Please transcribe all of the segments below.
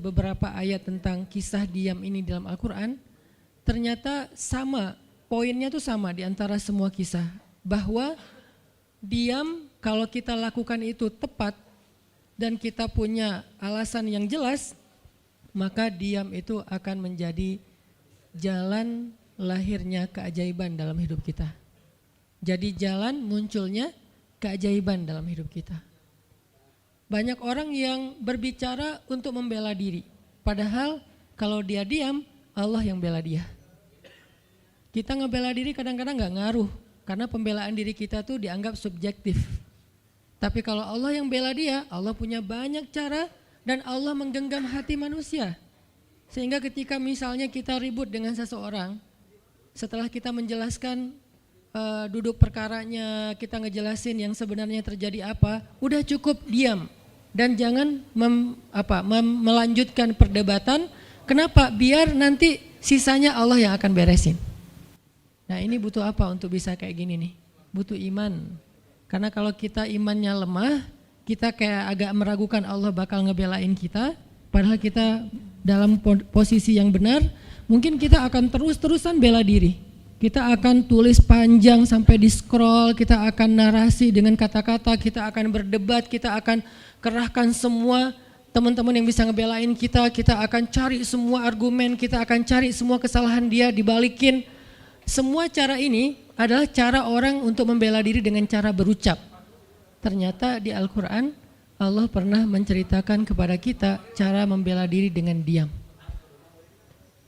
Beberapa ayat tentang kisah diam ini dalam Al-Quran ternyata sama, poinnya tuh sama di antara semua kisah, bahwa diam kalau kita lakukan itu tepat dan kita punya alasan yang jelas, maka diam itu akan menjadi jalan lahirnya keajaiban dalam hidup kita. Jadi jalan munculnya keajaiban dalam hidup kita. Banyak orang yang berbicara untuk membela diri, padahal kalau dia diam, Allah yang bela dia. Kita ngebela diri kadang-kadang gak ngaruh, karena pembelaan diri kita tuh dianggap subjektif. Tapi kalau Allah yang bela dia, Allah punya banyak cara dan Allah menggenggam hati manusia. Sehingga ketika misalnya kita ribut dengan seseorang, setelah kita menjelaskan duduk perkaranya, kita ngejelasin yang sebenarnya terjadi apa, udah cukup diam. Dan jangan melanjutkan perdebatan. Kenapa? Biar nanti sisanya Allah yang akan beresin. Nah, ini butuh apa untuk bisa kayak gini nih? Butuh iman. Karena kalau kita imannya lemah, kita kayak agak meragukan Allah bakal ngebelain kita, padahal kita dalam posisi yang benar, mungkin kita akan terus-terusan bela diri. Kita akan tulis panjang sampai di scroll, kita akan narasi dengan kata-kata, kita akan berdebat, kita akan kerahkan semua teman-teman yang bisa ngebelain kita akan cari semua argumen, kita akan cari semua kesalahan dia dibalikin. Semua cara ini adalah cara orang untuk membela diri dengan cara berucap. Ternyata di Al-Quran Allah pernah menceritakan kepada kita cara membela diri dengan diam.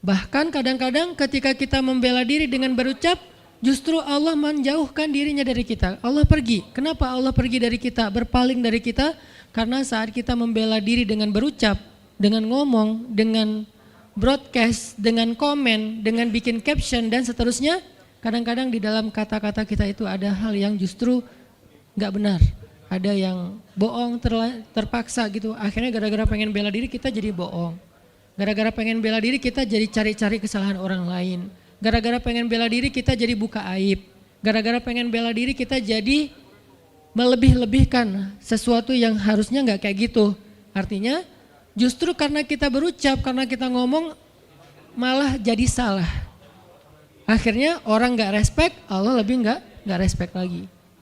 Bahkan kadang-kadang ketika kita membela diri dengan berucap, justru Allah menjauhkan dirinya dari kita. Allah pergi. Kenapa Allah pergi dari kita, berpaling dari kita? Karena saat kita membela diri dengan berucap, dengan ngomong, dengan broadcast, dengan komen, dengan bikin caption dan seterusnya, kadang-kadang di dalam kata-kata kita itu ada hal yang justru gak benar. Ada yang bohong, terpaksa gitu. Akhirnya gara-gara pengen bela diri kita jadi bohong. Gara-gara pengen bela diri kita jadi cari-cari kesalahan orang lain. Gara-gara pengen bela diri kita jadi buka aib. Gara-gara pengen bela diri kita jadi melebih-lebihkan sesuatu yang harusnya gak kayak gitu. Artinya justru karena kita berucap, karena kita ngomong malah jadi salah. Akhirnya orang gak respect, Allah lebih gak respect lagi.